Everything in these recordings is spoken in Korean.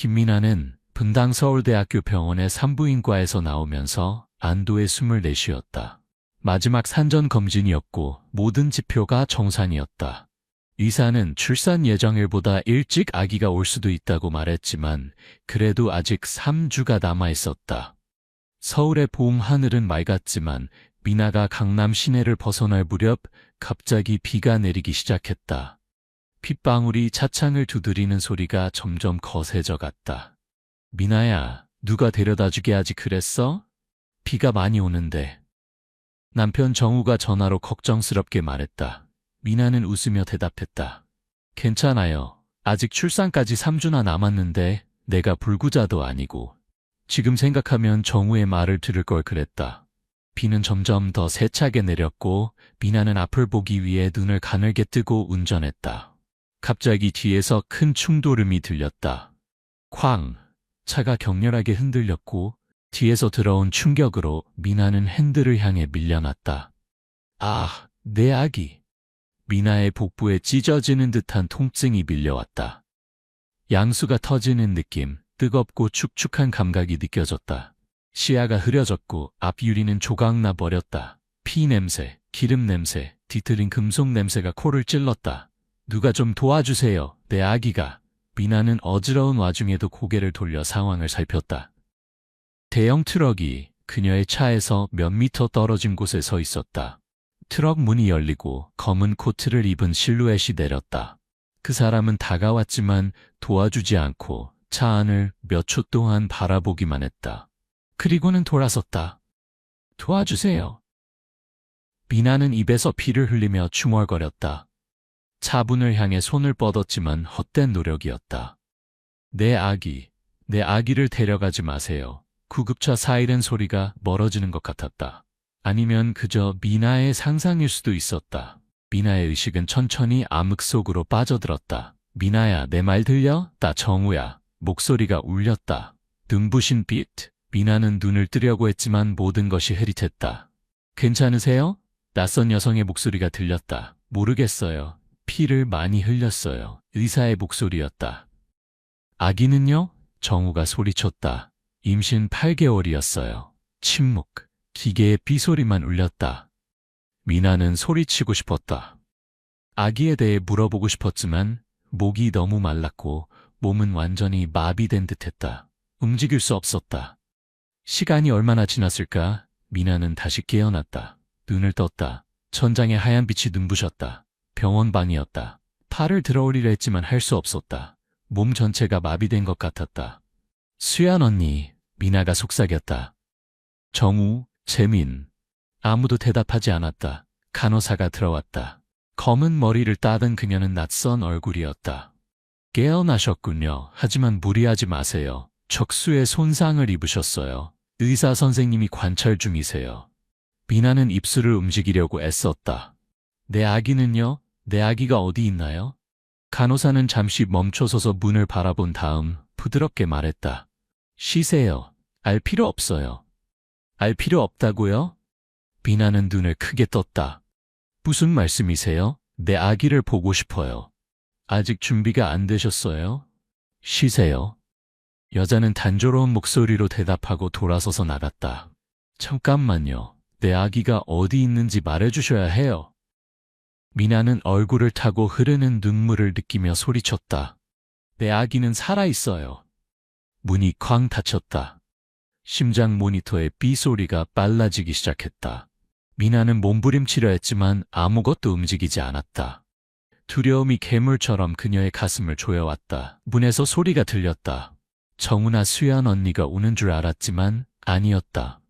김미나는 분당 서울대학교 병원의 산부인과에서 나오면서 안도의 숨을 내쉬었다. 마지막 산전 검진이었고 모든 지표가 정상이었다. 의사는 출산 예정일보다 일찍 아기가 올 수도 있다고 말했지만 그래도 아직 3주가 남아 있었다. 서울의 봄 하늘은 맑았지만 미나가 강남 시내를 벗어날 무렵 갑자기 비가 내리기 시작했다. 핏방울이 차창을 두드리는 소리가 점점 거세져 갔다. 미나야, 누가 데려다주게 하지 그랬어? 비가 많이 오는데. 남편 정우가 전화로 걱정스럽게 말했다. 미나는 웃으며 대답했다. 괜찮아요. 아직 출산까지 3주나 남았는데 내가 불구자도 아니고. 지금 생각하면 정우의 말을 들을 걸 그랬다. 비는 점점 더 세차게 내렸고 미나는 앞을 보기 위해 눈을 가늘게 뜨고 운전했다. 갑자기 뒤에서 큰 충돌음이 들렸다. 쾅! 차가 격렬하게 흔들렸고 뒤에서 들어온 충격으로 미나는 핸들을 향해 밀려났다. 아, 내 아기! 미나의 복부에 찢어지는 듯한 통증이 밀려왔다. 양수가 터지는 느낌, 뜨겁고 축축한 감각이 느껴졌다. 시야가 흐려졌고 앞 유리는 조각나 버렸다. 피 냄새, 기름 냄새, 뒤틀린 금속 냄새가 코를 찔렀다. 누가 좀 도와주세요. 내 아기가. 미나는 어지러운 와중에도 고개를 돌려 상황을 살폈다. 대형 트럭이 그녀의 차에서 몇 미터 떨어진 곳에 서 있었다. 트럭 문이 열리고 검은 코트를 입은 실루엣이 내렸다. 그 사람은 다가왔지만 도와주지 않고 차 안을 몇 초 동안 바라보기만 했다. 그리고는 돌아섰다. 도와주세요. 미나는 입에서 피를 흘리며 중얼거렸다. 차분을 향해 손을 뻗었지만 헛된 노력이었다. 내 아기를 데려가지 마세요. 구급차 사이렌 소리가 멀어지는 것 같았다. 아니면 그저 미나의 상상일 수도 있었다. 미나의 의식은 천천히 암흑 속으로 빠져들었다. 미나야, 내 말 들려? 나 정우야. 목소리가 울렸다. 눈부신 빛. 미나는 눈을 뜨려고 했지만 모든 것이 흐릿했다. 괜찮으세요? 낯선 여성의 목소리가 들렸다. 모르겠어요. 피를 많이 흘렸어요. 의사의 목소리였다. 아기는요? 정우가 소리쳤다. 임신 8개월이었어요. 침묵. 기계의 삐소리만 울렸다. 미나는 소리치고 싶었다. 아기에 대해 물어보고 싶었지만 목이 너무 말랐고 몸은 완전히 마비된 듯했다. 움직일 수 없었다. 시간이 얼마나 지났을까? 미나는 다시 깨어났다. 눈을 떴다. 천장에 하얀 빛이 눈부셨다. 병원 방이었다. 팔을 들어올리려 했지만 할 수 없었다. 몸 전체가 마비된 것 같았다. 수연 언니, 미나가 속삭였다. 정우, 재민. 아무도 대답하지 않았다. 간호사가 들어왔다. 검은 머리를 따든 그녀는 낯선 얼굴이었다. 깨어나셨군요. 하지만 무리하지 마세요. 척수에 손상을 입으셨어요. 의사 선생님이 관찰 중이세요. 미나는 입술을 움직이려고 애썼다. 내 아기는요? 내 아기가 어디 있나요? 간호사는 잠시 멈춰서서 문을 바라본 다음 부드럽게 말했다. 쉬세요. 알 필요 없어요. 알 필요 없다고요? 미나는 눈을 크게 떴다. 무슨 말씀이세요? 내 아기를 보고 싶어요. 아직 준비가 안 되셨어요? 쉬세요. 여자는 단조로운 목소리로 대답하고 돌아서서 나갔다. 잠깐만요. 내 아기가 어디 있는지 말해주셔야 해요. 미나는 얼굴을 타고 흐르는 눈물을 느끼며 소리쳤다. 내 아기는 살아있어요. 문이 쾅 닫혔다. 심장 모니터의 삐소리가 빨라지기 시작했다. 미나는 몸부림치려 했지만 아무것도 움직이지 않았다. 두려움이 괴물처럼 그녀의 가슴을 조여왔다. 문에서 소리가 들렸다. 정우나 수연 언니가 오는 줄 알았지만 아니었다.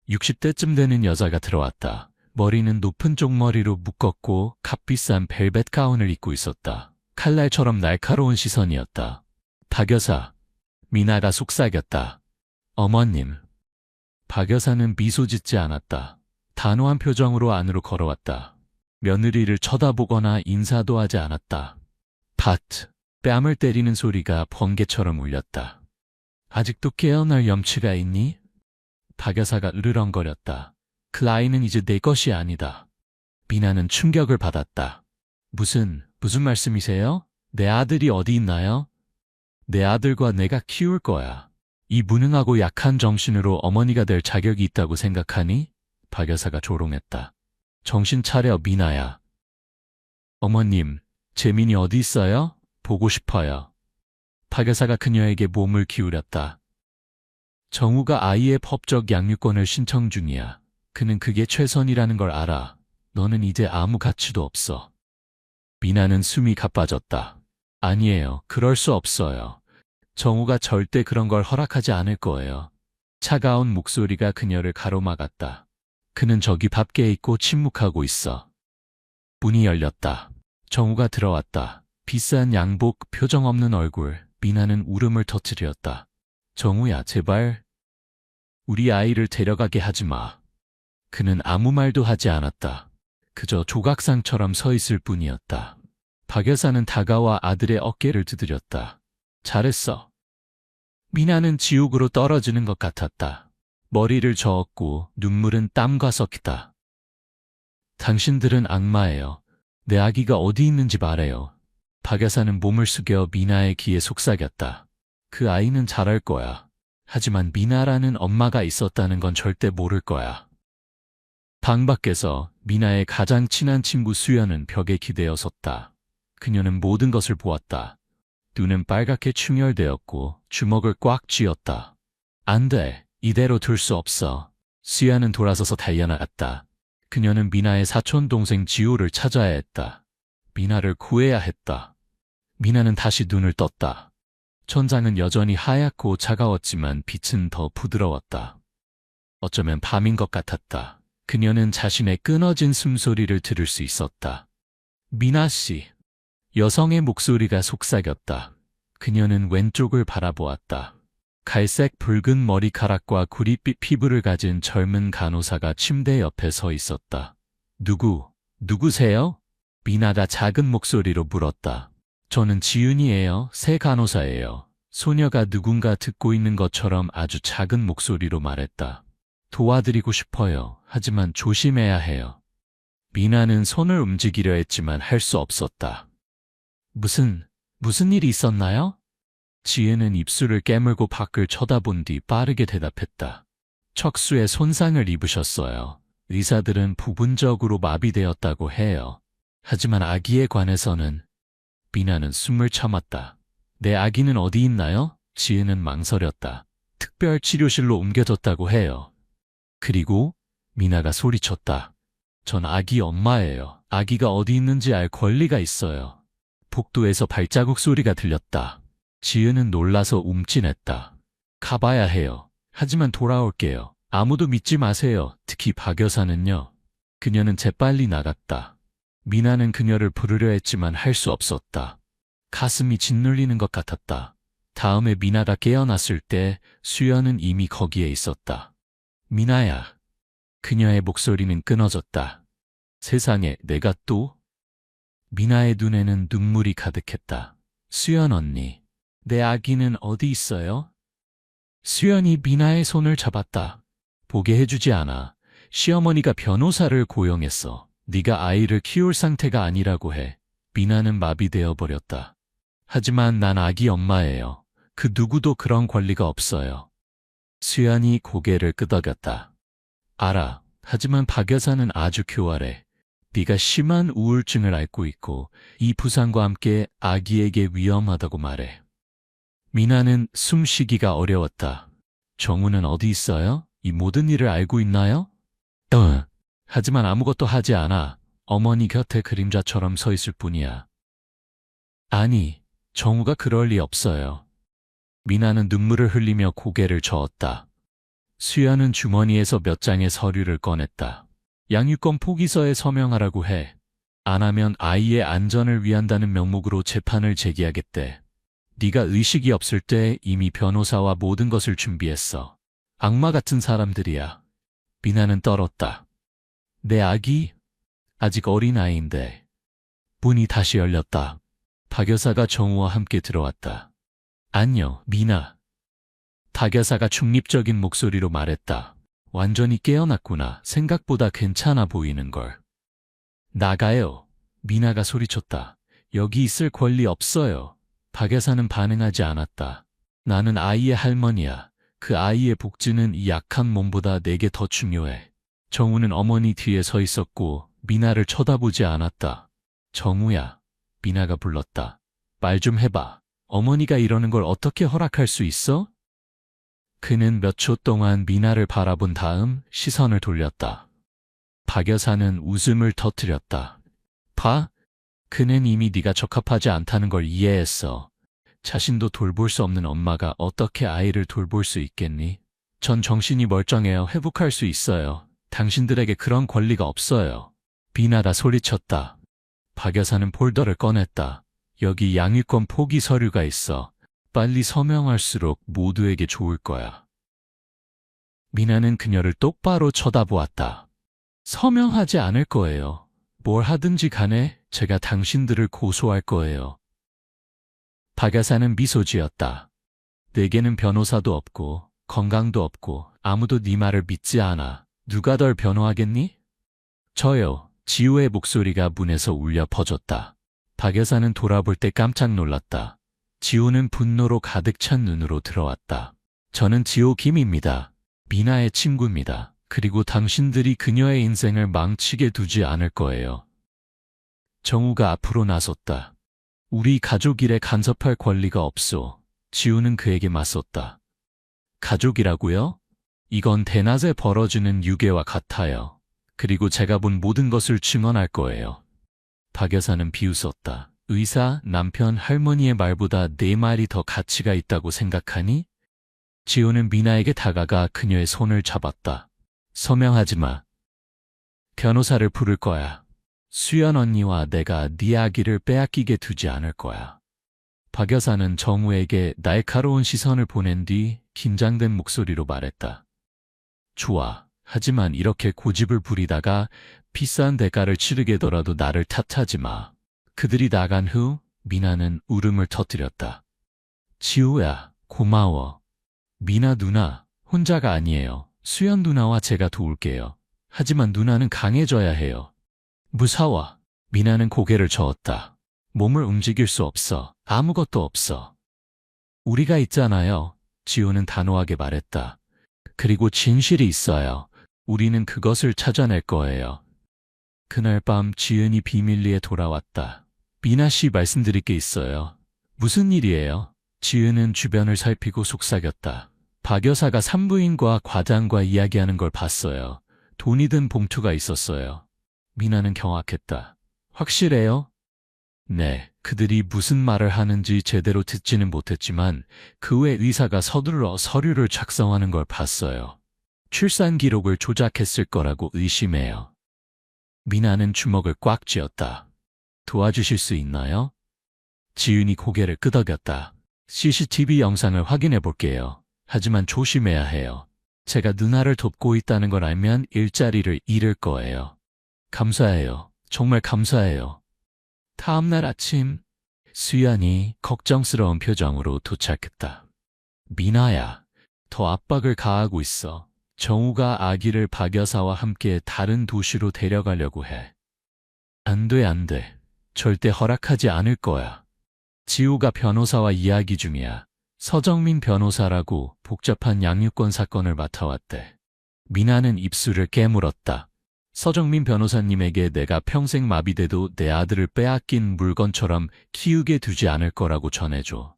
60대쯤 되는 여자가 들어왔다. 머리는 높은 쪽머리로 묶었고 값비싼 벨벳 가운을 입고 있었다. 칼날처럼 날카로운 시선이었다. 박 여사. 미나가 속삭였다. 어머님. 박 여사는 미소 짓지 않았다. 단호한 표정으로 안으로 걸어왔다. 며느리를 쳐다보거나 인사도 하지 않았다. 파트. 뺨을 때리는 소리가 번개처럼 울렸다. 아직도 깨어날 염치가 있니? 박 여사가 으르렁거렸다. 그 아이는 이제 내 것이 아니다. 미나는 충격을 받았다. 무슨 말씀이세요? 내 아들이 어디 있나요? 내 아들과 내가 키울 거야. 이 무능하고 약한 정신으로 어머니가 될 자격이 있다고 생각하니? 박 여사가 조롱했다. 정신 차려, 미나야. 어머님, 재민이 어디 있어요? 보고 싶어요. 박 여사가 그녀에게 몸을 기울였다. 정우가 아이의 법적 양육권을 신청 중이야. 그는 그게 최선이라는 걸 알아. 너는 이제 아무 가치도 없어. 미나는 숨이 가빠졌다. 아니에요. 그럴 수 없어요. 정우가 절대 그런 걸 허락하지 않을 거예요. 차가운 목소리가 그녀를 가로막았다. 그는 저기 밖에 있고 침묵하고 있어. 문이 열렸다. 정우가 들어왔다. 비싼 양복, 표정 없는 얼굴. 미나는 울음을 터뜨렸다. 정우야, 제발. 우리 아이를 데려가게 하지 마. 그는 아무 말도 하지 않았다. 그저 조각상처럼 서 있을 뿐이었다. 박 여사는 다가와 아들의 어깨를 두드렸다. 잘했어. 미나는 지옥으로 떨어지는 것 같았다. 머리를 저었고 눈물은 땀과 섞이다. 당신들은 악마예요. 내 아기가 어디 있는지 말해요. 박 여사는 몸을 숙여 미나의 귀에 속삭였다. 그 아이는 잘할 거야. 하지만 미나라는 엄마가 있었다는 건 절대 모를 거야. 방 밖에서 미나의 가장 친한 친구 수연은 벽에 기대어 섰다. 그녀는 모든 것을 보았다. 눈은 빨갛게 충혈되었고 주먹을 꽉 쥐었다. 안 돼. 이대로 둘 수 없어. 수연은 돌아서서 달려나갔다. 그녀는 미나의 사촌 동생 지호를 찾아야 했다. 미나를 구해야 했다. 미나는 다시 눈을 떴다. 천장은 여전히 하얗고 차가웠지만 빛은 더 부드러웠다. 어쩌면 밤인 것 같았다. 그녀는 자신의 끊어진 숨소리를 들을 수 있었다. 미나 씨. 여성의 목소리가 속삭였다. 그녀는 왼쪽을 바라보았다. 갈색 붉은 머리카락과 구릿빛 피부를 가진 젊은 간호사가 침대 옆에 서 있었다. 누구세요? 미나가 작은 목소리로 물었다. 저는 지윤이에요. 새 간호사예요. 소녀가 누군가 듣고 있는 것처럼 아주 작은 목소리로 말했다. 도와드리고 싶어요. 하지만 조심해야 해요. 미나는 손을 움직이려 했지만 할 수 없었다. 무슨 일이 있었나요? 지혜는 입술을 깨물고 밖을 쳐다본 뒤 빠르게 대답했다. 척수에 손상을 입으셨어요. 의사들은 부분적으로 마비되었다고 해요. 하지만 아기에 관해서는. 미나는 숨을 참았다. 내 아기는 어디 있나요? 지혜는 망설였다. 특별 치료실로 옮겨졌다고 해요. 그리고 미나가 소리쳤다. 전 아기 엄마예요. 아기가 어디 있는지 알 권리가 있어요. 복도에서 발자국 소리가 들렸다. 지은은 놀라서 움찔했다. 가봐야 해요. 하지만 돌아올게요. 아무도 믿지 마세요. 특히 박 여사는요. 그녀는 재빨리 나갔다. 미나는 그녀를 부르려 했지만 할 수 없었다. 가슴이 짓눌리는 것 같았다. 다음에 미나가 깨어났을 때 수연은 이미 거기에 있었다. 미나야. 그녀의 목소리는 끊어졌다. 세상에 내가 또? 미나의 눈에는 눈물이 가득했다. 수연 언니. 내 아기는 어디 있어요? 수연이 미나의 손을 잡았다. 보게 해주지 않아. 시어머니가 변호사를 고용했어. 네가 아이를 키울 상태가 아니라고 해. 미나는 마비되어 버렸다. 하지만 난 아기 엄마예요. 그 누구도 그런 권리가 없어요. 수연이 고개를 끄덕였다. 알아. 하지만 박 여사는 아주 교활해. 네가 심한 우울증을 앓고 있고 이 부상과 함께 아기에게 위험하다고 말해. 미나는 숨쉬기가 어려웠다. 정우는 어디 있어요? 이 모든 일을 알고 있나요? 하지만 아무것도 하지 않아. 어머니 곁에 그림자처럼 서 있을 뿐이야. 아니, 정우가 그럴 리 없어요. 미나는 눈물을 흘리며 고개를 저었다. 수연은 주머니에서 몇 장의 서류를 꺼냈다. 양육권 포기서에 서명하라고 해. 안 하면 아이의 안전을 위한다는 명목으로 재판을 제기하겠대. 네가 의식이 없을 때 이미 변호사와 모든 것을 준비했어. 악마 같은 사람들이야. 미나는 떨었다. 내 아기? 아직 어린아이인데. 문이 다시 열렸다. 박 여사가 정우와 함께 들어왔다. 안녕, 미나. 박 여사가 중립적인 목소리로 말했다. 완전히 깨어났구나. 생각보다 괜찮아 보이는걸. 나가요. 미나가 소리쳤다. 여기 있을 권리 없어요. 박 여사는 반응하지 않았다. 나는 아이의 할머니야. 그 아이의 복지는 이 약한 몸보다 내게 더 중요해. 정우는 어머니 뒤에 서 있었고 미나를 쳐다보지 않았다. 정우야, 미나가 불렀다. 말 좀 해봐. 어머니가 이러는 걸 어떻게 허락할 수 있어? 그는 몇 초 동안 미나를 바라본 다음 시선을 돌렸다. 박 여사는 웃음을 터뜨렸다. 봐? 그는 이미 네가 적합하지 않다는 걸 이해했어. 자신도 돌볼 수 없는 엄마가 어떻게 아이를 돌볼 수 있겠니? 전 정신이 멀쩡해요. 회복할 수 있어요. 당신들에게 그런 권리가 없어요. 미나가 소리쳤다. 박 여사는 폴더를 꺼냈다. 여기 양육권 포기 서류가 있어. 빨리 서명할수록 모두에게 좋을 거야. 미나는 그녀를 똑바로 쳐다보았다. 서명하지 않을 거예요. 뭘 하든지 간에 제가 당신들을 고소할 거예요. 박 여사는 미소 지었다. 내게는 변호사도 없고 건강도 없고 아무도 네 말을 믿지 않아. 누가 널 변호하겠니? 저요. 지우의 목소리가 문에서 울려 퍼졌다. 박 여사는 돌아볼 때 깜짝 놀랐다. 지우는 분노로 가득 찬 눈으로 들어왔다. 저는 지호 김입니다. 미나의 친구입니다. 그리고 당신들이 그녀의 인생을 망치게 두지 않을 거예요. 정우가 앞으로 나섰다. 우리 가족 일에 간섭할 권리가 없소. 지우는 그에게 맞섰다. 가족이라고요? 이건 대낮에 벌어지는 유괴와 같아요. 그리고 제가 본 모든 것을 증언할 거예요. 박 여사는 비웃었다. 의사, 남편, 할머니의 말보다 내 말이 더 가치가 있다고 생각하니? 지호는 미나에게 다가가 그녀의 손을 잡았다. 서명하지 마. 변호사를 부를 거야. 수연 언니와 내가 네 아기를 빼앗기게 두지 않을 거야. 박 여사는 정우에게 날카로운 시선을 보낸 뒤 긴장된 목소리로 말했다. 좋아. 하지만 이렇게 고집을 부리다가 비싼 대가를 치르게더라도 나를 탓하지 마. 그들이 나간 후 미나는 울음을 터뜨렸다. 지우야, 고마워. 미나 누나, 혼자가 아니에요. 수연 누나와 제가 도울게요. 하지만 누나는 강해져야 해요. 무서워. 미나는 고개를 저었다. 몸을 움직일 수 없어. 아무것도 없어. 우리가 있잖아요. 지우는 단호하게 말했다. 그리고 진실이 있어요. 우리는 그것을 찾아낼 거예요. 그날 밤 지은이 비밀리에 돌아왔다. 미나 씨 말씀드릴 게 있어요. 무슨 일이에요? 지은은 주변을 살피고 속삭였다. 박 여사가 산부인과 과장과 이야기하는 걸 봤어요. 돈이 든 봉투가 있었어요. 미나는 경악했다. 확실해요? 네, 그들이 무슨 말을 하는지 제대로 듣지는 못했지만 그 외 의사가 서둘러 서류를 작성하는 걸 봤어요. 출산 기록을 조작했을 거라고 의심해요. 미나는 주먹을 꽉 쥐었다. 도와주실 수 있나요? 지은이 고개를 끄덕였다. CCTV 영상을 확인해 볼게요. 하지만 조심해야 해요. 제가 누나를 돕고 있다는 걸 알면 일자리를 잃을 거예요. 감사해요. 정말 감사해요. 다음 날 아침, 수연이 걱정스러운 표정으로 도착했다. 미나야, 더 압박을 가하고 있어. 정우가 아기를 박 여사와 함께 다른 도시로 데려가려고 해. 안 돼, 안 돼. 절대 허락하지 않을 거야. 지우가 변호사와 이야기 중이야. 서정민 변호사라고 복잡한 양육권 사건을 맡아왔대. 미나는 입술을 깨물었다. 서정민 변호사님에게 내가 평생 마비돼도 내 아들을 빼앗긴 물건처럼 키우게 두지 않을 거라고 전해줘.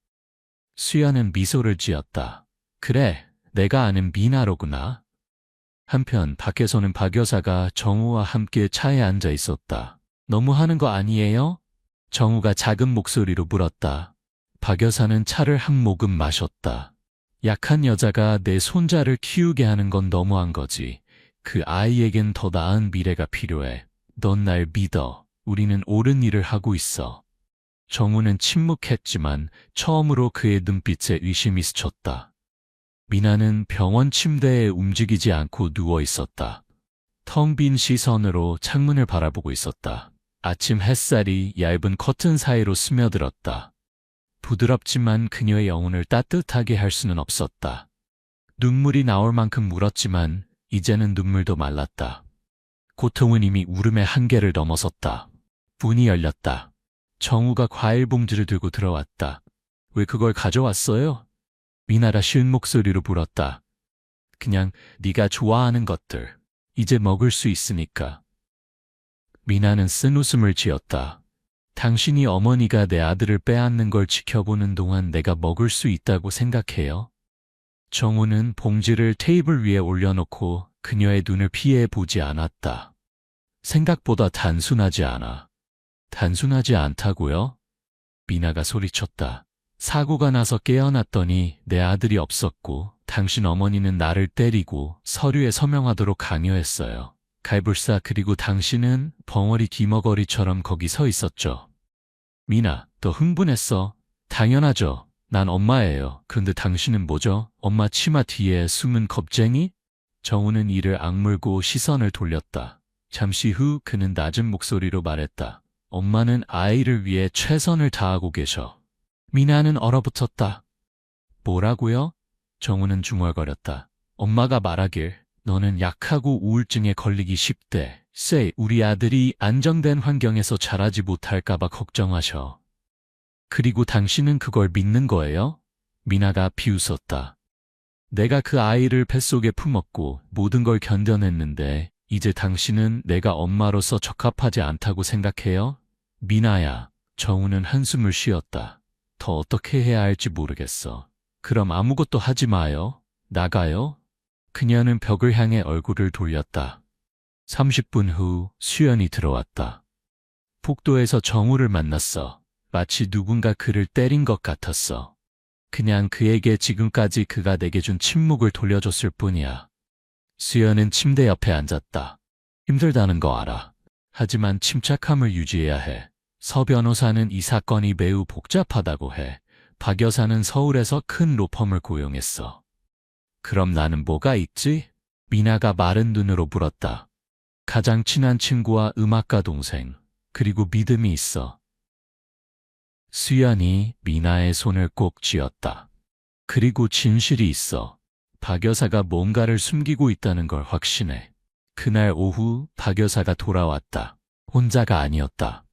수연은 미소를 지었다. 그래, 내가 아는 미나로구나. 한편 밖에서는 박 여사가 정우와 함께 차에 앉아 있었다. 너무 하는 거 아니에요? 정우가 작은 목소리로 물었다. 박 여사는 차를 한 모금 마셨다. 약한 여자가 내 손자를 키우게 하는 건 너무한 거지. 그 아이에겐 더 나은 미래가 필요해. 넌 날 믿어. 우리는 옳은 일을 하고 있어. 정우는 침묵했지만 처음으로 그의 눈빛에 의심이 스쳤다. 미나는 병원 침대에 움직이지 않고 누워 있었다. 텅 빈 시선으로 창문을 바라보고 있었다. 아침 햇살이 얇은 커튼 사이로 스며들었다. 부드럽지만 그녀의 영혼을 따뜻하게 할 수는 없었다. 눈물이 나올 만큼 울었지만 이제는 눈물도 말랐다. 고통은 이미 울음의 한계를 넘어섰다. 문이 열렸다. 정우가 과일 봉지를 들고 들어왔다. 왜 그걸 가져왔어요? 미나가 쉬운 목소리로 물었다. 그냥 네가 좋아하는 것들. 이제 먹을 수 있으니까. 미나는 쓴 웃음을 지었다. 당신이 어머니가 내 아들을 빼앗는 걸 지켜보는 동안 내가 먹을 수 있다고 생각해요? 정우는 봉지를 테이블 위에 올려놓고 그녀의 눈을 피해 보지 않았다. 생각보다 단순하지 않아. 단순하지 않다고요? 미나가 소리쳤다. 사고가 나서 깨어났더니 내 아들이 없었고 당신 어머니는 나를 때리고 서류에 서명하도록 강요했어요. 갈불사 그리고 당신은 벙어리 기머거리처럼 거기 서 있었죠. 미나, 더 흥분했어. 당연하죠. 난 엄마예요. 그런데 당신은 뭐죠? 엄마 치마 뒤에 숨은 겁쟁이? 정우는 이를 악물고 시선을 돌렸다. 잠시 후 그는 낮은 목소리로 말했다. 엄마는 아이를 위해 최선을 다하고 계셔. 미나는 얼어붙었다. 뭐라고요? 정우는 중얼거렸다. 엄마가 말하길 너는 약하고 우울증에 걸리기 쉽대. 우리 아들이 안정된 환경에서 자라지 못할까봐 걱정하셔. 그리고 당신은 그걸 믿는 거예요? 미나가 비웃었다. 내가 그 아이를 뱃속에 품었고 모든 걸 견뎌냈는데 이제 당신은 내가 엄마로서 적합하지 않다고 생각해요? 미나야, 정우는 한숨을 쉬었다. 더 어떻게 해야 할지 모르겠어. 그럼 아무것도 하지 마요. 나가요. 그녀는 벽을 향해 얼굴을 돌렸다. 30분 후 수연이 들어왔다. 복도에서 정우를 만났어. 마치 누군가 그를 때린 것 같았어. 그냥 그에게 지금까지 그가 내게 준 침묵을 돌려줬을 뿐이야. 수연은 침대 옆에 앉았다. 힘들다는 거 알아. 하지만 침착함을 유지해야 해. 서 변호사는 이 사건이 매우 복잡하다고 해. 박 여사는 서울에서 큰 로펌을 고용했어. 그럼 나는 뭐가 있지? 미나가 마른 눈으로 물었다. 가장 친한 친구와 음악가 동생, 그리고 믿음이 있어. 수연이 미나의 손을 꼭 쥐었다. 그리고 진실이 있어. 박 여사가 뭔가를 숨기고 있다는 걸 확신해. 그날 오후 박 여사가 돌아왔다. 혼자가 아니었다.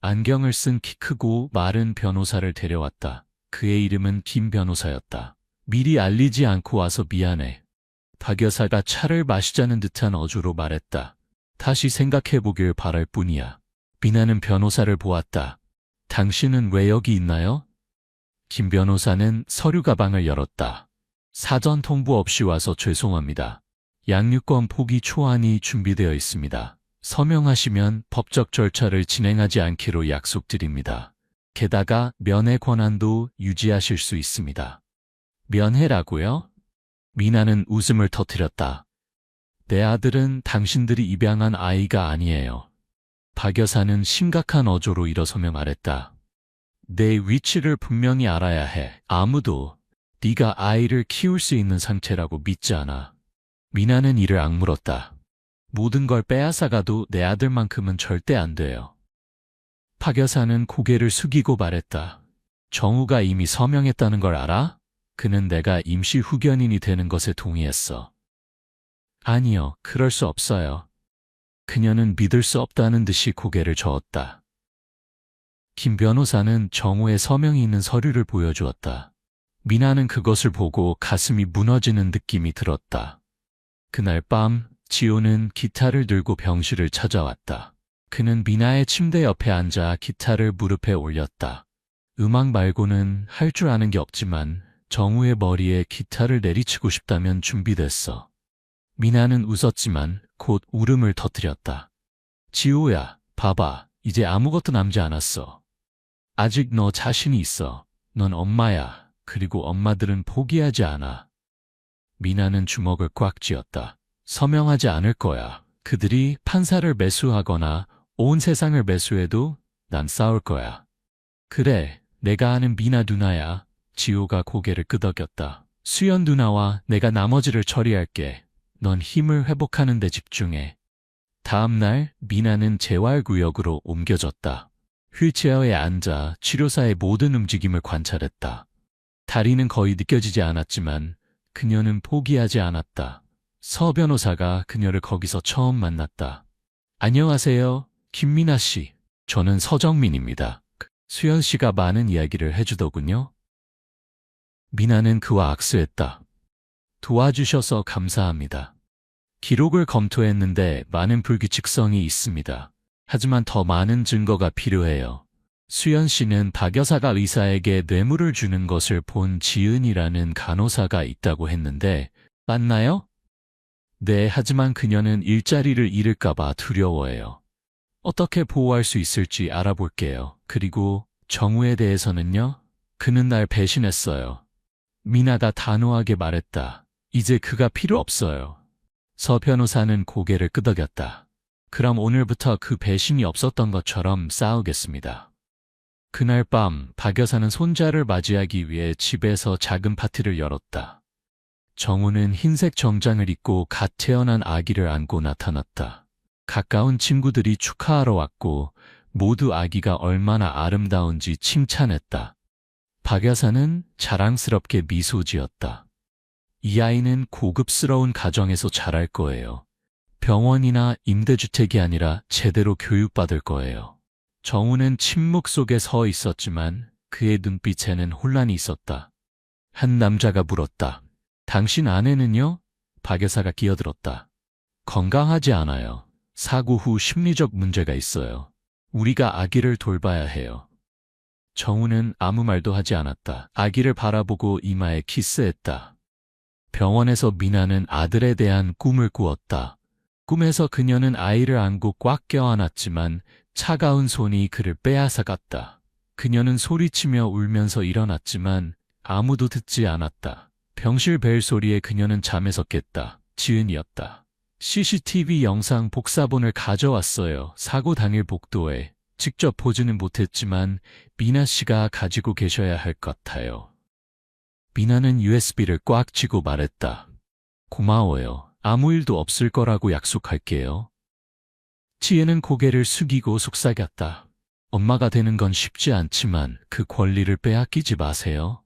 안경을 쓴 키 크고 마른 변호사를 데려왔다. 그의 이름은 김 변호사였다. 미리 알리지 않고 와서 미안해. 박 여사가 차를 마시자는 듯한 어조로 말했다. 다시 생각해보길 바랄 뿐이야. 미나는 변호사를 보았다. 당신은 왜 여기 있나요? 김 변호사는 서류 가방을 열었다. 사전 통보 없이 와서 죄송합니다. 양육권 포기 초안이 준비되어 있습니다. 서명하시면 법적 절차를 진행하지 않기로 약속드립니다. 게다가 면회 권한도 유지하실 수 있습니다. 면회라고요? 미나는 웃음을 터뜨렸다. 내 아들은 당신들이 입양한 아이가 아니에요. 박 여사는 심각한 어조로 일어서며 말했다. 내 위치를 분명히 알아야 해. 아무도 네가 아이를 키울 수 있는 상태라고 믿지 않아. 미나는 이를 악물었다. 모든 걸 빼앗아가도 내 아들만큼은 절대 안 돼요. 박 여사는 고개를 숙이고 말했다. 정우가 이미 서명했다는 걸 알아? 그는 내가 임시 후견인이 되는 것에 동의했어. 아니요, 그럴 수 없어요. 그녀는 믿을 수 없다는 듯이 고개를 저었다. 김 변호사는 정우의 서명이 있는 서류를 보여주었다. 미나는 그것을 보고 가슴이 무너지는 느낌이 들었다. 그날 밤 지호는 기타를 들고 병실을 찾아왔다. 그는 미나의 침대 옆에 앉아 기타를 무릎에 올렸다. 음악 말고는 할 줄 아는 게 없지만 정우의 머리에 기타를 내리치고 싶다면 준비됐어. 미나는 웃었지만 곧 울음을 터뜨렸다. 지호야, 봐봐. 이제 아무것도 남지 않았어. 아직 너 자신이 있어. 넌 엄마야. 그리고 엄마들은 포기하지 않아. 미나는 주먹을 꽉 쥐었다. 서명하지 않을 거야. 그들이 판사를 매수하거나 온 세상을 매수해도 난 싸울 거야. 그래, 내가 아는 미나 누나야. 지호가 고개를 끄덕였다. 수연 누나와 내가 나머지를 처리할게. 넌 힘을 회복하는 데 집중해. 다음 날 미나는 재활구역으로 옮겨졌다. 휠체어에 앉아 치료사의 모든 움직임을 관찰했다. 다리는 거의 느껴지지 않았지만 그녀는 포기하지 않았다. 서 변호사가 그녀를 거기서 처음 만났다. 안녕하세요, 김미나 씨. 저는 서정민입니다. 수연 씨가 많은 이야기를 해주더군요. 미나는 그와 악수했다. 도와주셔서 감사합니다. 기록을 검토했는데 많은 불규칙성이 있습니다. 하지만 더 많은 증거가 필요해요. 수연 씨는 박 여사가 의사에게 뇌물을 주는 것을 본 지은이라는 간호사가 있다고 했는데 맞나요? 네, 하지만 그녀는 일자리를 잃을까봐 두려워해요. 어떻게 보호할 수 있을지 알아볼게요. 그리고 정우에 대해서는요? 그는 날 배신했어요. 미나가 단호하게 말했다. 이제 그가 필요 없어요. 서 변호사는 고개를 끄덕였다. 그럼 오늘부터 그 배신이 없었던 것처럼 싸우겠습니다. 그날 밤 박 여사는 손자를 맞이하기 위해 집에서 작은 파티를 열었다. 정우는 흰색 정장을 입고 갓 태어난 아기를 안고 나타났다. 가까운 친구들이 축하하러 왔고 모두 아기가 얼마나 아름다운지 칭찬했다. 박 여사는 자랑스럽게 미소 지었다. 이 아이는 고급스러운 가정에서 자랄 거예요. 병원이나 임대주택이 아니라 제대로 교육받을 거예요. 정우는 침묵 속에 서 있었지만 그의 눈빛에는 혼란이 있었다. 한 남자가 물었다. 당신 아내는요? 박 여사가 끼어들었다. 건강하지 않아요. 사고 후 심리적 문제가 있어요. 우리가 아기를 돌봐야 해요. 정우는 아무 말도 하지 않았다. 아기를 바라보고 이마에 키스했다. 병원에서 미나는 아들에 대한 꿈을 꾸었다. 꿈에서 그녀는 아이를 안고 꽉 껴안았지만 차가운 손이 그를 빼앗아갔다. 그녀는 소리치며 울면서 일어났지만 아무도 듣지 않았다. 병실 벨 소리에 그녀는 잠에서 깼다. 지은이었다. CCTV 영상 복사본을 가져왔어요. 사고 당일 복도에. 직접 보지는 못했지만 미나 씨가 가지고 계셔야 할 것 같아요. 미나는 USB를 꽉 쥐고 말했다. 고마워요. 아무 일도 없을 거라고 약속할게요. 지혜는 고개를 숙이고 속삭였다. 엄마가 되는 건 쉽지 않지만 그 권리를 빼앗기지 마세요.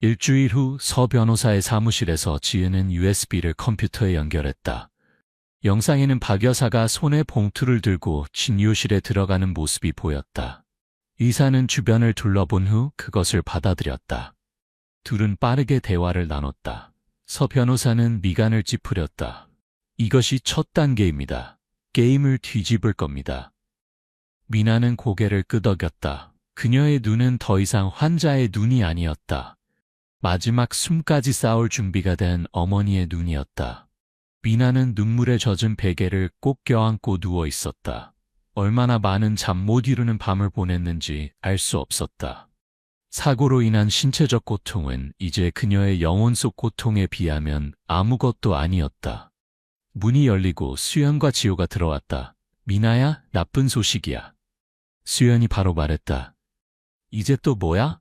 일주일 후 서 변호사의 사무실에서 지혜는 USB를 컴퓨터에 연결했다. 영상에는 박 여사가 손에 봉투를 들고 진료실에 들어가는 모습이 보였다. 의사는 주변을 둘러본 후 그것을 받아들였다. 둘은 빠르게 대화를 나눴다. 서 변호사는 미간을 찌푸렸다. 이것이 첫 단계입니다. 게임을 뒤집을 겁니다. 미나는 고개를 끄덕였다. 그녀의 눈은 더 이상 환자의 눈이 아니었다. 마지막 숨까지 싸울 준비가 된 어머니의 눈이었다. 미나는 눈물에 젖은 베개를 꼭 껴안고 누워 있었다. 얼마나 많은 잠 못 이루는 밤을 보냈는지 알 수 없었다. 사고로 인한 신체적 고통은 이제 그녀의 영혼 속 고통에 비하면 아무것도 아니었다. 문이 열리고 수연과 지호가 들어왔다. 미나야, 나쁜 소식이야. 수연이 바로 말했다. 이제 또 뭐야?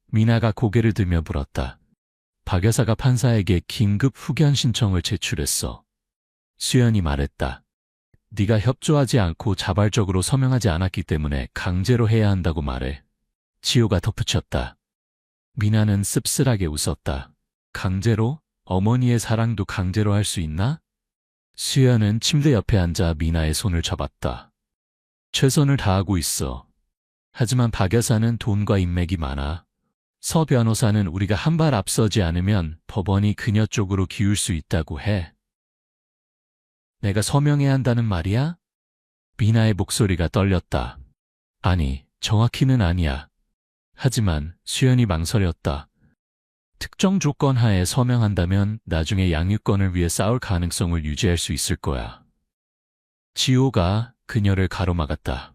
미나가 고개를 들며 물었다. 박 여사가 판사에게 긴급 후견 신청을 제출했어. 수연이 말했다. 네가 협조하지 않고 자발적으로 서명하지 않았기 때문에 강제로 해야 한다고 말해. 지호가 덧붙였다. 미나는 씁쓸하게 웃었다. 강제로? 어머니의 사랑도 강제로 할 수 있나? 수연은 침대 옆에 앉아 미나의 손을 잡았다. 최선을 다하고 있어. 하지만 박 여사는 돈과 인맥이 많아. 서 변호사는 우리가 한 발 앞서지 않으면 법원이 그녀 쪽으로 기울 수 있다고 해. 내가 서명해야 한다는 말이야? 미나의 목소리가 떨렸다. 아니, 정확히는 아니야. 하지만 수연이 망설였다. 특정 조건 하에 서명한다면 나중에 양육권을 위해 싸울 가능성을 유지할 수 있을 거야. 지호가 그녀를 가로막았다.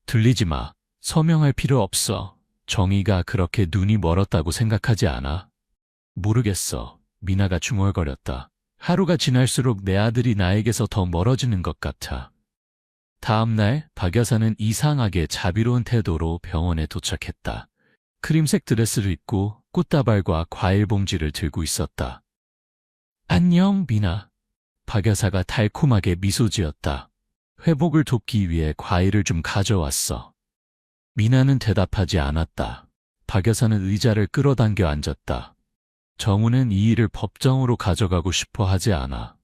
들리지 마. 서명할 필요 없어. 정의가 그렇게 눈이 멀었다고 생각하지 않아? 모르겠어. 미나가 중얼거렸다. 하루가 지날수록 내 아들이 나에게서 더 멀어지는 것 같아. 다음 날 박 여사는 이상하게 자비로운 태도로 병원에 도착했다. 크림색 드레스를 입고 꽃다발과 과일 봉지를 들고 있었다. 안녕, 미나. 박 여사가 달콤하게 미소 지었다. 회복을 돕기 위해 과일을 좀 가져왔어. 미나는 대답하지 않았다. 박 여사는 의자를 끌어당겨 앉았다. 정우는 이 일을 법정으로 가져가고 싶어 하지 않아.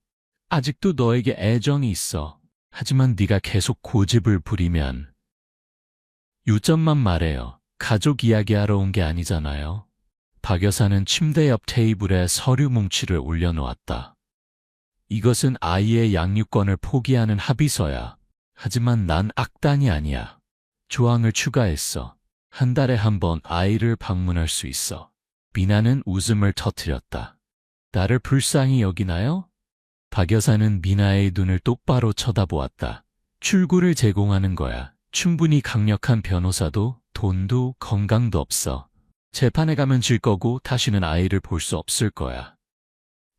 아직도 너에게 애정이 있어. 하지만 네가 계속 고집을 부리면. 요점만 말해요. 가족 이야기하러 온 게 아니잖아요. 박 여사는 침대 옆 테이블에 서류 뭉치를 올려놓았다. 이것은 아이의 양육권을 포기하는 합의서야. 하지만 난 악단이 아니야. 조항을 추가했어. 한 달에 한 번 아이를 방문할 수 있어. 미나는 웃음을 터뜨렸다. 나를 불쌍히 여기나요? 박 여사는 미나의 눈을 똑바로 쳐다보았다. 출구를 제공하는 거야. 충분히 강력한 변호사도 돈도 건강도 없어. 재판에 가면 질 거고 다시는 아이를 볼 수 없을 거야.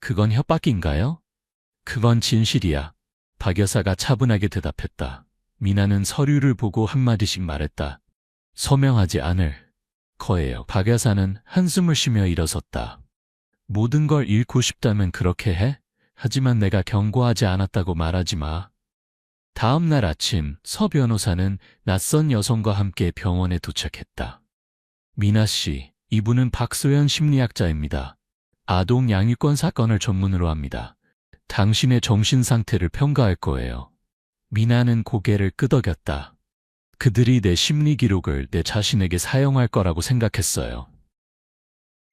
그건 협박인가요? 그건 진실이야. 박 여사가 차분하게 대답했다. 미나는 서류를 보고 한마디씩 말했다. 서명하지 않을 거예요. 박 여사는 한숨을 쉬며 일어섰다. 모든 걸 잃고 싶다면 그렇게 해? 하지만 내가 경고하지 않았다고 말하지 마. 다음 날 아침 서 변호사는 낯선 여성과 함께 병원에 도착했다. 미나 씨, 이분은 박소연 심리학자입니다. 아동 양육권 사건을 전문으로 합니다. 당신의 정신 상태를 평가할 거예요. 미나는 고개를 끄덕였다. 그들이 내 심리 기록을 내 자신에게 사용할 거라고 생각했어요.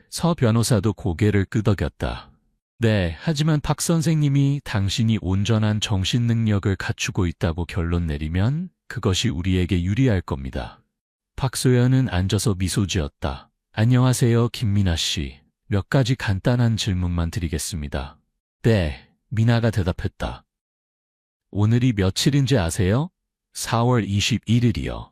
서 변호사도 고개를 끄덕였다. 네, 하지만 박 선생님이 당신이 온전한 정신 능력을 갖추고 있다고 결론 내리면 그것이 우리에게 유리할 겁니다. 박소연은 앉아서 미소 지었다. 안녕하세요, 김미나 씨. 몇 가지 간단한 질문만 드리겠습니다. 네, 미나가 대답했다. 오늘이 며칠인지 아세요? 4월 21일이요.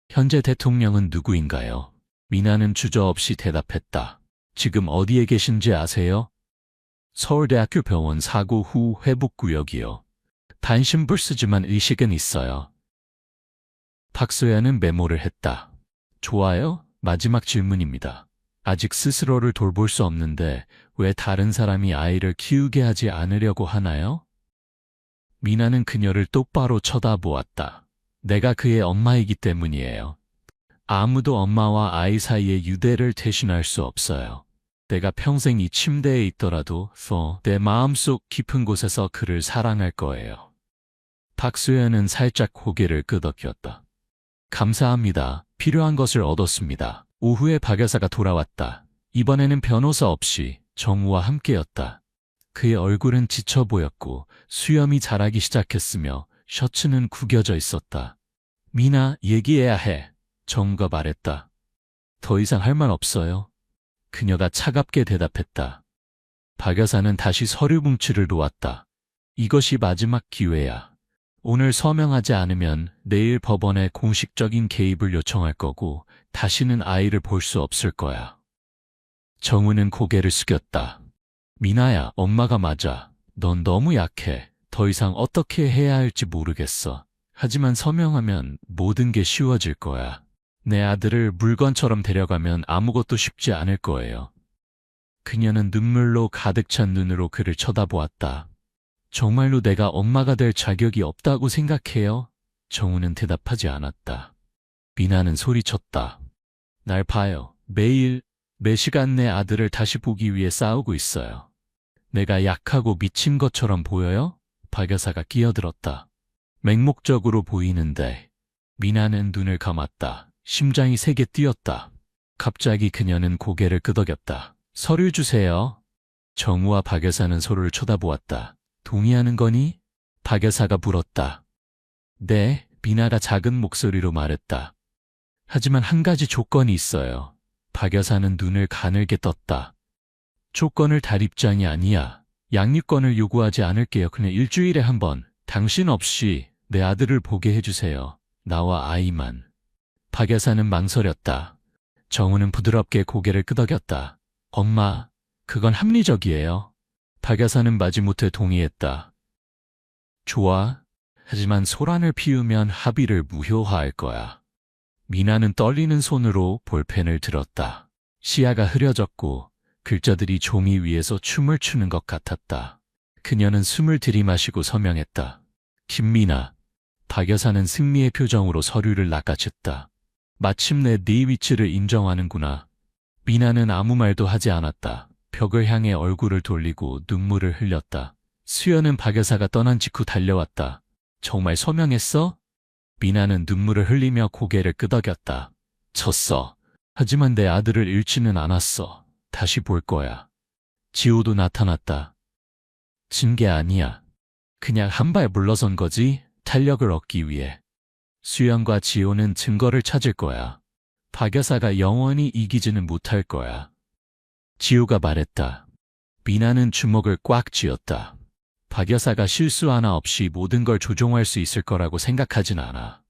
현재 대통령은 누구인가요? 미나는 주저없이 대답했다. 지금 어디에 계신지 아세요? 서울대학교 병원 사고 후 회복구역이요. 단심불 쓰지만 의식은 있어요. 박소연은 메모를 했다. 좋아요. 마지막 질문입니다. 아직 스스로를 돌볼 수 없는데 왜 다른 사람이 아이를 키우게 하지 않으려고 하나요? 미나는 그녀를 똑바로 쳐다보았다. 내가 그의 엄마이기 때문이에요. 아무도 엄마와 아이 사이의 유대를 대신할 수 없어요. 내가 평생 이 침대에 있더라도 내 마음속 깊은 곳에서 그를 사랑할 거예요. 박소연은 살짝 고개를 끄덕였다. 감사합니다. 필요한 것을 얻었습니다. 오후에 박 여사가 돌아왔다. 이번에는 변호사 없이 정우와 함께였다. 그의 얼굴은 지쳐 보였고 수염이 자라기 시작했으며 셔츠는 구겨져 있었다. 미나, 얘기해야 해. 정우가 말했다. 더 이상 할 말 없어요. 그녀가 차갑게 대답했다. 박 여사는 다시 서류 뭉치를 놓았다. 이것이 마지막 기회야. 오늘 서명하지 않으면 내일 법원에 공식적인 개입을 요청할 거고 다시는 아이를 볼 수 없을 거야. 정우는 고개를 숙였다. 미나야, 엄마가 맞아. 넌 너무 약해. 더 이상 어떻게 해야 할지 모르겠어. 하지만 서명하면 모든 게 쉬워질 거야. 내 아들을 물건처럼 데려가면 아무것도 쉽지 않을 거예요. 그녀는 눈물로 가득 찬 눈으로 그를 쳐다보았다. 정말로 내가 엄마가 될 자격이 없다고 생각해요? 정우는 대답하지 않았다. 미나는 소리쳤다. 날 봐요. 매일, 매 시간 내 아들을 다시 보기 위해 싸우고 있어요. 내가 약하고 미친 것처럼 보여요? 박 여사가 끼어들었다. 맹목적으로 보이는데. 미나는 눈을 감았다. 심장이 세게 뛰었다. 갑자기 그녀는 고개를 끄덕였다. 서류 주세요. 정우와 박 여사는 서로를 쳐다보았다. 동의하는 거니? 박 여사가 물었다. 네, 미나가 작은 목소리로 말했다. 하지만 한 가지 조건이 있어요. 박 여사는 눈을 가늘게 떴다. 조건을 달 입장이 아니야. 양육권을 요구하지 않을게요. 그냥 일주일에 한 번 당신 없이 내 아들을 보게 해주세요. 나와 아이만. 박 여사는 망설였다. 정우는 부드럽게 고개를 끄덕였다. 엄마, 그건 합리적이에요. 박 여사는 마지못해 동의했다. 좋아. 하지만 소란을 피우면 합의를 무효화할 거야. 미나는 떨리는 손으로 볼펜을 들었다. 시야가 흐려졌고 글자들이 종이 위에서 춤을 추는 것 같았다. 그녀는 숨을 들이마시고 서명했다. 김미나. 박 여사는 승리의 표정으로 서류를 낚아챘다. 마침내 네 위치를 인정하는구나. 미나는 아무 말도 하지 않았다. 벽을 향해 얼굴을 돌리고 눈물을 흘렸다. 수연은 박 여사가 떠난 직후 달려왔다. 정말 서명했어? 미나는 눈물을 흘리며 고개를 끄덕였다. 졌어. 하지만 내 아들을 잃지는 않았어. 다시 볼 거야. 지호도 나타났다. 진 게 아니야. 그냥 한 발 물러선 거지, 탄력을 얻기 위해. 수연과 지호는 증거를 찾을 거야. 박 여사가 영원히 이기지는 못할 거야. 지호가 말했다. 미나는 주먹을 꽉 쥐었다. 박 여사가 실수 하나 없이 모든 걸 조종할 수 있을 거라고 생각하진 않아.